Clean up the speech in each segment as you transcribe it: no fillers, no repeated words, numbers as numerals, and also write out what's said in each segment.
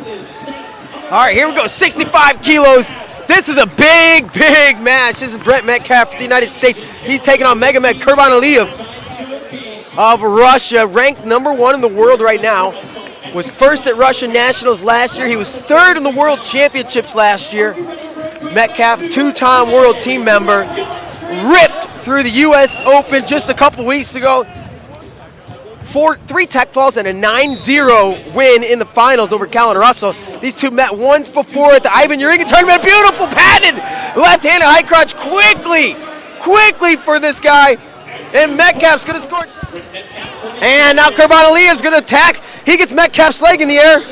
All right, here we go, 65 kilos. This is a big, big match. This is Brent Metcalf for the United States. He's taking on Magomed Kurbanaliev of Russia, ranked #1 in the world right now. Was first at Russian Nationals last year. He was third in the World Championships last year. Metcalf, two-time world team member, ripped through the U.S. Open just a couple weeks ago. 3 tech falls and a 9-0 win in the finals over Callan Russell. These two met once before at the Ivan Urigan tournament. Beautiful patented left-handed high crotch quickly for this guy. And Metcalf's gonna score. And now Kurbanaliev's gonna attack. He gets Metcalf's leg in the air.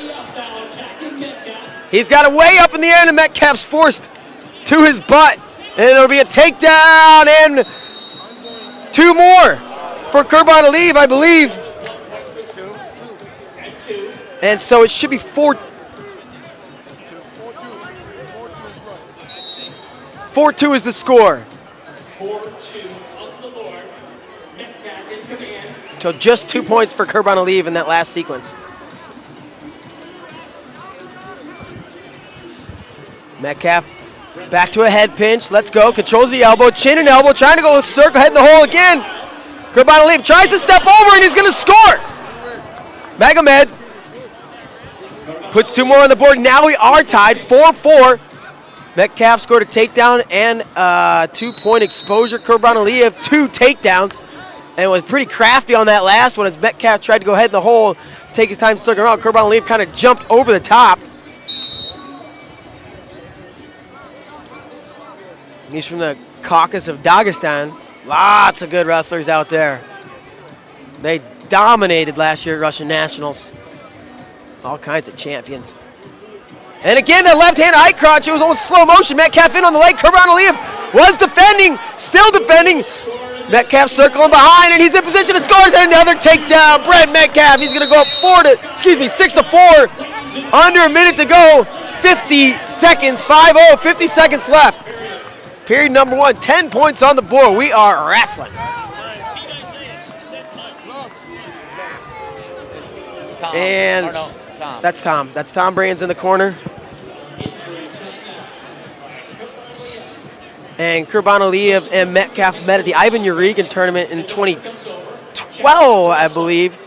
He's got it way up in the air and Metcalf's forced to his butt. And it'll be a takedown and 2 more for Kurbanaliev, I believe. And so it should be 4-2 is the score. 4-2 on the board. Metcalf in command. So just 2 points for Kurbanaliev in that last sequence. Metcalf back to a head pinch. Let's go. Controls the elbow, chin and elbow, trying to go circle head in the hole again. Kurbanaliev tries to step over and he's going to score. Magomed puts 2 more on the board. Now we are tied 4-4. Metcalf scored a takedown and 2-point exposure. Kurbanaliev 2 takedowns and was pretty crafty on that last one as Metcalf tried to go head in the hole, take his time circling around. Kurbanaliev kind of jumped over the top. He's from the Caucasus of Dagestan. Lots of good wrestlers out there. They dominated last year at Russian Nationals. All kinds of champions. And again, that left-hand high crotch, it was almost slow motion. Metcalf in on the leg. Kurbanaliev was defending, still defending. Metcalf circling behind, and he's in position to score. And another takedown. Brent Metcalf, he's going to go up 6-4. Under a minute to go. 50 seconds, 5-0, 50 seconds left. Period #1, 10 points on the board. We are wrestling. And that's Tom. That's Tom Brands in the corner. And Kurbanaliev and Metcalf met at the Ivan Urigan tournament in 2012, I believe.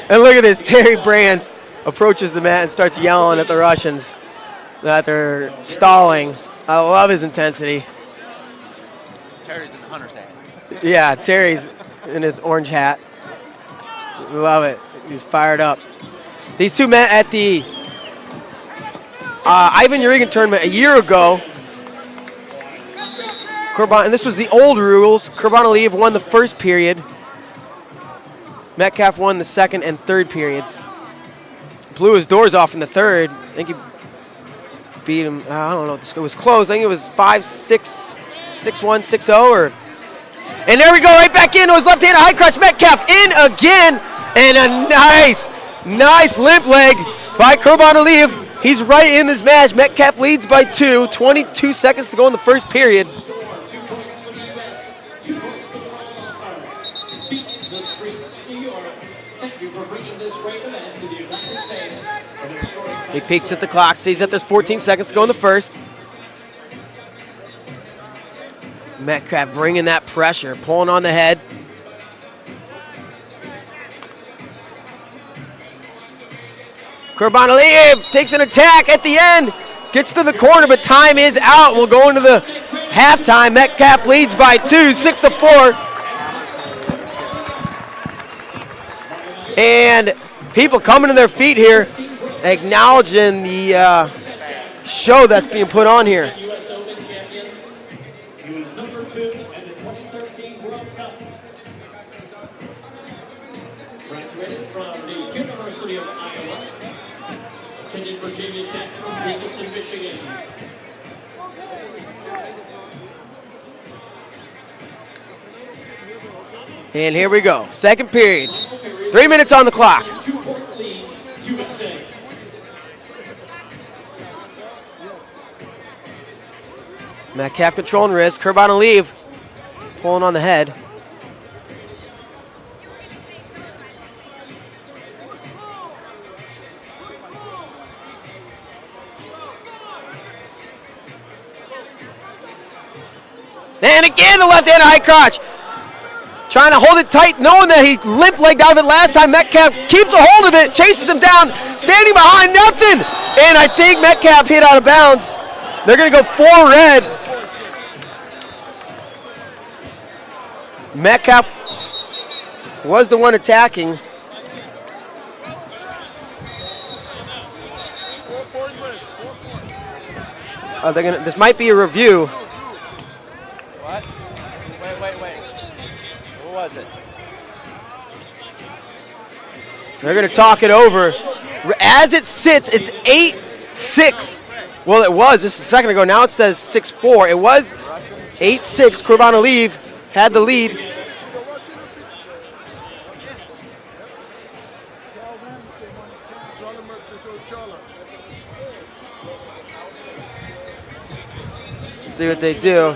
And look at this, Terry Brands approaches the mat and starts yelling at the Russians that they're stalling. I love his intensity. Terry's in the hunter's hat. Yeah, Terry's in his orange hat. Love it. He's fired up. These two met at the Ivan Urigan tournament a year ago. And this was the old rules. Kurbanaliev won the first period. Metcalf won the second and third periods. Blew his doors off in the third. I think he beat him. I don't know. It was close. I think it was 5-6, 6-1, 6-0. And there we go. Right back into his left-handed high crotch. Metcalf in again. And a nice limp leg by Kurbanaliev. He's right in this match. Metcalf leads by 2. 22 seconds to go in the first period. 2 points for the U.S., 2 points for the Beating the streets of New York. Thank you for bringing this great event to the United States. He peeks at the clock, sees that there's 14 seconds to go in the first. Metcalf bringing that pressure, pulling on the head. Kurbanaliev takes an attack at the end, gets to the corner, but time is out. We'll go into the halftime. Metcalf leads by 2, 6-4. And people coming to their feet here, acknowledging the show that's being put on here. U.S. Open champion. He was number 2 at the 2013 World Cup. Graduated from the University of Iowa. Attended Virginia Tech from Davidson, Michigan. And here we go, second period. 3 minutes on the clock. 2-point lead, USA. Metcalf controlling wrist. Kurbanaliev pulling on the head. And again, the left hand high crotch. Trying to hold it tight, knowing that he limp-legged out of it last time. Metcalf keeps a hold of it, chases him down, standing behind, nothing. And I think Metcalf hit out of bounds. They're going to go 4 red. Metcalf was the one attacking. This might be a review. What? Wait. What was it? They're going to talk it over. As it sits, it's 8-6. Well, it was just a second ago. Now it says 6-4. It was 8-6. Kurbanaliev had the lead. See what they do.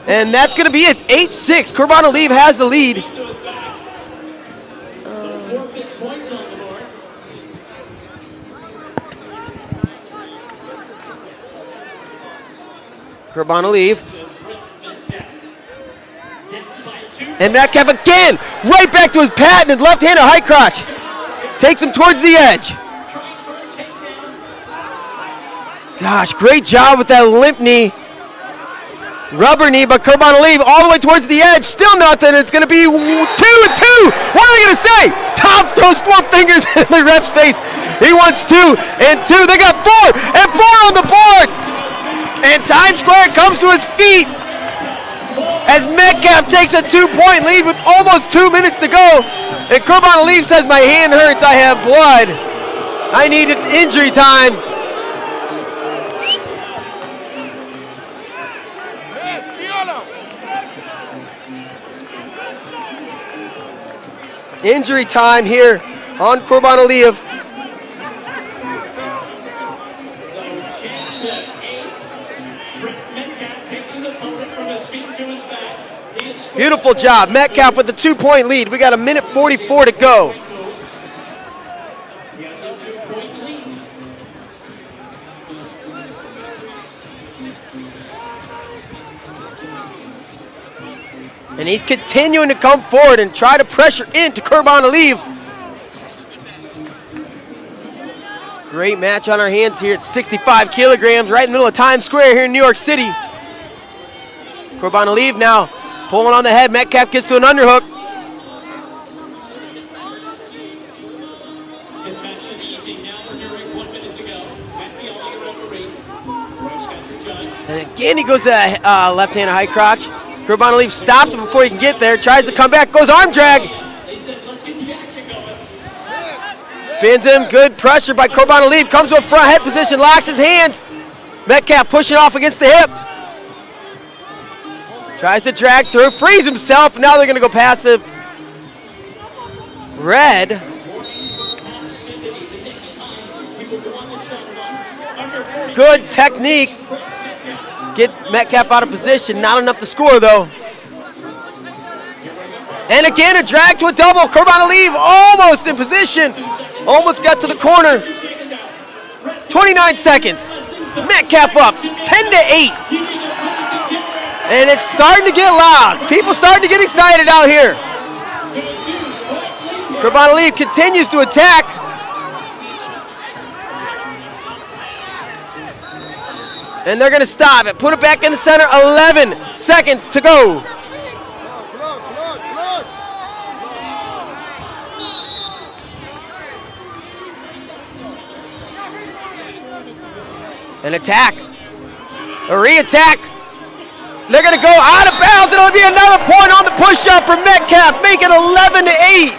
And that's going to be it. 8-6. Kurbanaliev has the lead. Kurbanaliev. And Metcalf again. Right back to his patented left-handed high crotch. Takes him towards the edge. Gosh, great job with that limp knee. Rubber knee, but Kurbanaliev all the way towards the edge. Still nothing. It's going to be 2-2. What are they going to say? Tom throws 4 fingers in the ref's face. He wants 2 and 2. They got 4 and 4 on the board. And Times Square comes to his feet as Metcalf takes a 2-point lead with almost 2 minutes to go. And Kurbanaliev says, my hand hurts, I have blood. I need injury time. Injury time here on Kurbanaliev. Beautiful job. Metcalf with the 2-point lead. We got 1:44 to go. And he's continuing to come forward and try to pressure into Kurbanaliev. Great match on our hands here at 65 kilograms, right in the middle of Times Square here in New York City. Kurbanaliev now pulling on the head. Metcalf gets to an underhook. And again, he goes to left-handed high crotch. Kurbanaliev stops him before he can get there. Tries to come back. Goes arm drag. Spins him. Good pressure by Kurbanaliev. Comes to a front head position. Locks his hands. Metcalf pushing off against the hip. Tries to drag through. Frees himself. Now they're going to go passive. Red. Good technique. Gets Metcalf out of position. Not enough to score, though. And again, a drag to a double. Kurbanaliev almost in position. Almost got to the corner. 29 seconds. Metcalf up. 10-8. And it's starting to get loud. People starting to get excited out here. Kurbanaliev continues to attack. And they're going to stop it. Put it back in the center. 11 seconds to go. An attack. A re-attack. They're going to go out of bounds. It'll be another point on the push-up for Metcalf. Make it 11-8.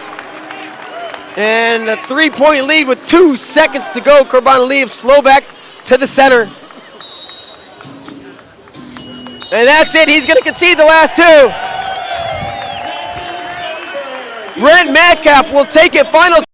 And a 3-point lead with 2 seconds to go. Kurbanaliev slow back to the center. And that's it. He's going to concede the last 2. Brent Metcalf will take it. Final